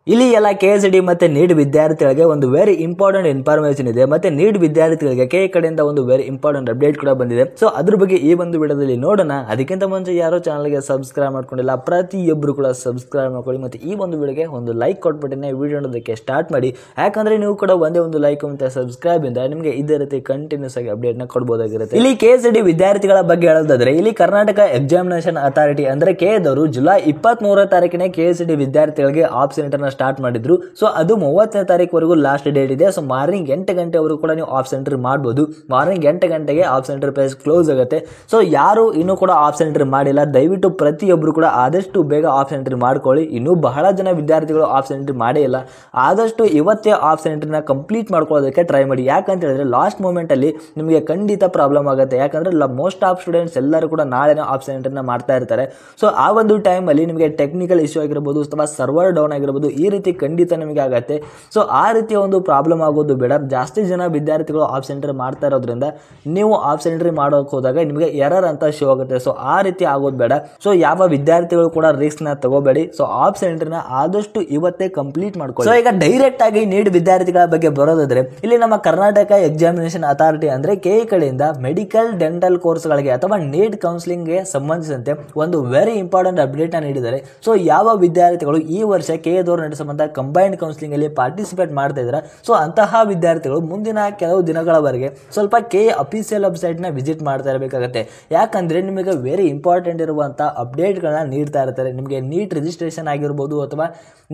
ಇಲ್ಲಿ ಎಲ್ಲ KSD ಮತ್ತೆ ನೀಟ್ ವಿದ್ಯಾರ್ಥಿಗಳಿಗೆ ಒಂದು ವೆರಿ ಇಂಪಾರ್ಟೆಂಟ್ ಇನ್ಫಾರ್ಮೇಶನ್ ಇದೆ. ಮತ್ತೆ ನೀಟ್ ವಿದ್ಯಾರ್ಥಿಗಳಿಗೆ ಕೆ ಕಡೆಯಿಂದ ಒಂದು ವೆರಿ ಇಂಪಾರ್ಟೆಂಟ್ ಅಪ್ಡೇಟ್ ಕೂಡ ಬಂದಿದೆ. ಸೊ ಅದ್ರ ಬಗ್ಗೆ ಈ ಒಂದು ವಿಡಿಯೋದಲ್ಲಿ ನೋಡೋಣ. ಅದಕ್ಕಿಂತ ಮುಂಚೆ ಯಾರೋ ಚಾನಲ್ಗೆ ಸಬ್ಸ್ಕ್ರೈಬ್ ಮಾಡ್ಕೊಂಡಿಲ್ಲ, ಪ್ರತಿಯೊಬ್ಬರು ಕೂಡ ಸಬ್ಸ್ಕ್ರೈಬ್ ಮಾಡ್ಕೊಳ್ಳಿ. ಮತ್ತೆ ಈ ಒಂದು ವಿಡಿಯೋಗೆ ಒಂದು ಲೈಕ್ ಕೊಟ್ಬಿಟ್ಟೆ ವಿಡಿಯೋ ನೋಡೋದಕ್ಕೆ ಸ್ಟಾರ್ಟ್ ಮಾಡಿ. ಯಾಕಂದ್ರೆ ನೀವು ಕೂಡ ಒಂದೇ ಒಂದು ಲೈಕ್ ಮತ್ತೆ ಸಬ್ಸ್ಕ್ರೈಬ್ ಇಂದ ನಿಮಗೆ ಇದೇ ರೀತಿ ಕಂಟಿನ್ಯೂಸ್ ಆಗಿ ಅಪ್ಡೇಟ್ ನ ಕೊಡಬಹುದಾಗಿರುತ್ತೆ. ಇಲ್ಲಿ KSD ವಿದ್ಯಾರ್ಥಿಗಳ ಬಗ್ಗೆ ಹೇಳೋದಾದ್ರೆ ಇಲ್ಲಿ ಕರ್ನಾಟಕ ಎಕ್ಸಾಮಿನೇಷನ್ ಅಥಾರಿಟಿ ಅಂದ್ರೆ ಕೆದವರು ಜುಲೈ 23ನೇ ತಾರೀಕಿನ KSD ವಿದ್ಯಾರ್ಥಿಗಳಿಗೆ ಆಫ್ ಸೆಂಟರ್ ಸ್ಟಾರ್ಟ್ ಮಾಡಿದ್ರು. ಸೊ ಅದು 30ನೇ ತಾರೀಕುವರೆಗೂ ಲಾಸ್ಟ್ ಡೇಟ್ ಇದೆ. ಸೊ ಮಾರ್ನಿಂಗ್ 8 ಗಂಟೆವರೆಗೂ ಕೂಡ ನೀವು ಆಫ್ ಸೆಂಟರ್ ಮಾಡಬಹುದು. ಮಾರ್ನಿಂಗ್ 8 ಗಂಟೆಗೆ ಆಫ್ ಸೆಂಟರ್ ಪೇಜ್ ಕ್ಲೋಸ್ ಆಗುತ್ತೆ. ಸೊ ಯಾರು ಇನ್ನೂ ಕೂಡ ಆಫ್ ಸೆಂಟರ್ ಮಾಡಿಲ್ಲ, ದಯವಿಟ್ಟು ಪ್ರತಿಯೊಬ್ಬರು ಕೂಡ ಆದಷ್ಟು ಬೇಗ ಆಫ್ ಸೆಂಟರ್ ಮಾಡ್ಕೊಳ್ಳಿ. ಇನ್ನೂ ಬಹಳ ಜನ ವಿದ್ಯಾರ್ಥಿಗಳು ಆಫ್ ಸೆಂಟರ್ ಮಾಡೇ ಇಲ್ಲ. ಆದಷ್ಟು ಇವತ್ತೇ ಆಫ್ ಸೆಂಟರ್ ನ ಕಂಪ್ಲೀಟ್ ಮಾಡ್ಕೊಳ್ಳೋದಕ್ಕೆ ಟ್ರೈ ಮಾಡಿ. ಯಾಕಂತ ಹೇಳಿದ್ರೆ ಲಾಸ್ಟ್ ಮೂಮೆಂಟ್ ಅಲ್ಲಿ ನಿಮಗೆ ಖಂಡಿತ ಪ್ರಾಬ್ಲಮ್ ಆಗುತ್ತೆ. ಯಾಕಂದ್ರೆ ಮೋಸ್ಟ್ ಆಫ್ ಸ್ಟೂಡೆಂಟ್ಸ್ ಎಲ್ಲರೂ ಕೂಡ ನಾಳೆನೇ ಆಫ್ ಸೆಂಟರ್ ನ ಮಾಡ್ತಾ ಇರ್ತಾರೆ. ಸೊ ಆ ಒಂದು ಟೈಮ್ ಅಲ್ಲಿ ನಿಮಗೆ ಟೆಕ್ನಿಕಲ್ ಇಶ್ಯೂ ಆಗಿರಬಹುದು ಅಥವಾ ಸರ್ವರ್ ಡೌನ್ ಆಗಿರಬಹುದು, ಈ ರೀತಿ ಖಂಡಿತ ನಿಮಗೆ ಆಗತ್ತೆ. ಸೊ ಆ ರೀತಿಯ ಒಂದು ಪ್ರಾಬ್ಲಮ್ ಆಗೋದು ಬೇಡ. ಜಾಸ್ತಿ ಜನ ವಿದ್ಯಾರ್ಥಿಗಳು ಆಫ್ ಸೆಂಟರ್ ಮಾಡ್ತಾ ಇರೋದ್ರಿಂದ ನೀವು ಆಫ್ ಸೆಂಟರ್ ಮಾಡೋಕೆ ಹೋದಾಗ ನಿಮಗೆ ಎರರ್ ಅಂತ ಶೋ ಆಗುತ್ತೆ. ಸೊ ಆ ರೀತಿ ಆಗೋದು ಬೇಡ. ಸೊ ಯಾವ ವಿದ್ಯಾರ್ಥಿಗಳು ಕೂಡ ರಿಸ್ಕ್ ನ ತಗೋಬೇಡಿ. ಸೊ ಆಫ್ ಸೆಂಟರ್ ನ ಆದಷ್ಟು ಇವತ್ತೇ ಕಂಪ್ಲೀಟ್ ಮಾಡ್ಕೊಳ್ಳಿ. ಸೊ ಈಗ ಡೈರೆಕ್ಟ್ ಆಗಿ ನೀಟ್ ವಿದ್ಯಾರ್ಥಿಗಳ ಬಗ್ಗೆ ಬರೋದಾದ್ರೆ ಇಲ್ಲಿ ನಮ್ಮ ಕರ್ನಾಟಕ ಎಕ್ಸಾಮಿನೇಷನ್ ಅಥಾರಿಟಿ ಅಂದ್ರೆ ಕೆ ಕಡೆಯಿಂದ ಮೆಡಿಕಲ್ ಡೆಂಟಲ್ ಕೋರ್ಸ್ ಗಳಿಗೆ ಅಥವಾ ನೀಟ್ ಕೌನ್ಸಿಲಿಂಗ್ ಗೆ ಸಂಬಂಧಿಸಿದಂತೆ ಒಂದು ವೆರಿ ಇಂಪಾರ್ಟೆಂಟ್ ಅಪ್ಡೇಟ್ ನ ನೀಡಿದ್ದಾರೆ. ಸೊ ಯಾವ ವಿದ್ಯಾರ್ಥಿಗಳು ಈ ವರ್ಷ ಕೆದವರು ನಡೆಸುವಂತಹ ಕಂಬೈನ್ಡ್ ಕೌನ್ಸಿಲಿಂಗ್ ಅಲ್ಲಿ ಪಾರ್ಟಿಸಿಪೇಟ್ ಮಾಡ್ತಾ ಇದ್ದಾರೆ, ಸೊ ಅಂತಹ ವಿದ್ಯಾರ್ಥಿಗಳು ಮುಂದಿನ ಕೆಲವು ದಿನಗಳವರೆಗೆ ಸ್ವಲ್ಪ ಕೆ ಅಫಿಷಿಯಲ್ ವೆಬ್ಸೈಟ್ ನ ವಿಸಿಟ್ ಮಾಡ್ತಾ ಇರಬೇಕಾಗುತ್ತೆ. ಯಾಕಂದ್ರೆ ನಿಮಗೆ ವೆರಿ ಇಂಪಾರ್ಟೆಂಟ್ ಇರುವಂತಹ ಅಪ್ಡೇಟ್ ಗಳನ್ನ ನೀಡ್ತಾ ಇರ್ತಾರೆ. ನಿಮಗೆ ನೀಟ್ ರಿಜಿಸ್ಟ್ರೇಷನ್ ಆಗಿರ್ಬೋದು ಅಥವಾ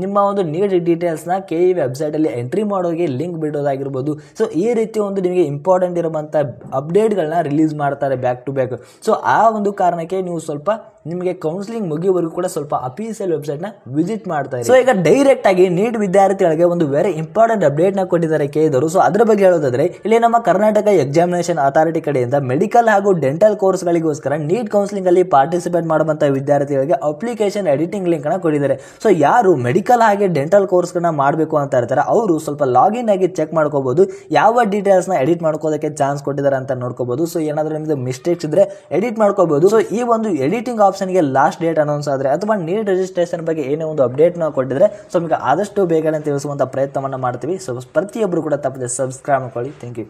ನಿಮ್ಮ ಒಂದು ನೀಟ್ ಡೀಟೇಲ್ಸ್ ನ ಕೆ ವೆಬ್ಸೈಟ್ ಅಲ್ಲಿ ಎಂಟ್ರಿ ಮಾಡೋಕೆ ಲಿಂಕ್ ಬಿಡೋದಾಗಿರ್ಬೋದು. ಸೊ ಈ ರೀತಿ ಒಂದು ನಿಮಗೆ ಇಂಪಾರ್ಟೆಂಟ್ ಇರುವಂತಹ ಅಪ್ಡೇಟ್ ಗಳನ್ನ ರಿಲೀಸ್ ಮಾಡ್ತಾರೆ ಬ್ಯಾಕ್ ಟು ಬ್ಯಾಕ್. ಸೊ ಆ ಒಂದು ಕಾರಣಕ್ಕೆ ನೀವು ಸ್ವಲ್ಪ ನಿಮಗೆ ಕೌನ್ಸಿಲಿಂಗ್ ಮುಗಿಯುವವರೆಗೂ ಕೂಡ ಸ್ವಲ್ಪ ಅಫಿಷಿಯಲ್ ವೆಬ್ಸೈಟ್ ನ ವಿಸಿಟ್ ಮಾಡ್ತಾ ಇದ್ದಾರೆ. ಸೊ ಈಗ ಡೈರೆಕ್ಟ್ ಆಗಿ ನೀಟ್ ವಿದ್ಯಾರ್ಥಿಗಳಿಗೆ ಒಂದು ವೆರಿ ಇಂಪಾರ್ಟೆಂಟ್ ಅಪ್ಡೇಟ್ ನ ಕೊಟ್ಟಿದ್ದಾರೆ ಕೆದವರು. ಸೊ ಅದ್ರ ಬಗ್ಗೆ ಹೇಳೋದಾದ್ರೆ ಇಲ್ಲಿ ನಮ್ಮ ಕರ್ನಾಟಕ ಎಕ್ಸಾಮಿನೇಷನ್ ಅಥಾರಿಟಿ ಕಡೆಯಿಂದ ಮೆಡಿಕಲ್ ಹಾಗೂ ಡೆಂಟಲ್ ಕೋರ್ಸ್ ಗಳಿಗೋಸ್ಕರ ನೀಟ್ ಕೌನ್ಸಿಲಿಂಗ್ ಅಲ್ಲಿ ಪಾರ್ಟಿಸಿಪೇಟ್ ಮಾಡುವಂತಹ ವಿದ್ಯಾರ್ಥಿಗಳಿಗೆ ಅಪ್ಲಿಕೇಶನ್ ಎಡಿಟಿಂಗ್ ಲಿಂಕ್ ನ ಕೊಟ್ಟಿದ್ದಾರೆ. ಸೊ ಯಾರು ಮೆಡಿಕಲ್ ಹಾಗೆ ಡೆಂಟಲ್ ಕೋರ್ಸ್ ಗಳನ್ನ ಮಾಡಬೇಕು ಅಂತ ಇರ್ತಾರೆ ಅವರು ಸ್ವಲ್ಪ ಲಾಗಿನ್ ಆಗಿ ಚೆಕ್ ಮಾಡ್ಕೋಬಹುದು. ಯಾವ ಡೀಟೇಲ್ಸ್ ನ ಎಡಿಟ್ ಮಾಡ್ಕೋದಕ್ಕೆ ಚಾನ್ಸ್ ಕೊಟ್ಟಿದ್ದಾರೆ ಅಂತ ನೋಡ್ಕೋಬಹುದು. ಸೊ ಏನಾದ್ರೂ ನಿಮ್ದು ಮಿಸ್ಟೇಕ್ಸ್ ಇದ್ರೆ ಎಡಿಟ್ ಮಾಡ್ಕೋಬಹುದು. ಸೊ ಈ ಒಂದು ಎಡಿಟಿಂಗ್ ಆಪ್ಷನ್ ಗೆ ಲಾಸ್ಟ್ ಡೇಟ್ ಅನೌನ್ಸ್ ಆದ್ರೆ ಅಥವಾ ನೀಟ್ ರಿಜಿಸ್ಟ್ರೇಷನ್ ಬಗ್ಗೆ ಏನೇ ಒಂದು ಅಪ್ಡೇಟ್ ನ ಕೊಟ್ಟಿದ್ರೆ ಸೊ ನಿಮಗೆ ಆದಷ್ಟು ಬೇಗನೆ ತಿಳಿಸುವಂತ ಪ್ರಯತ್ನವನ್ನ ಮಾಡ್ತೀವಿ. ಸೊ ಪ್ರತಿಯೊಬ್ಬರು ಕೂಡ ತಪ್ಪದೆ ಸಬ್ಸ್ಕ್ರೈಬ್ ಮಾಡ್ಕೊಳ್ಳಿ. Thank you.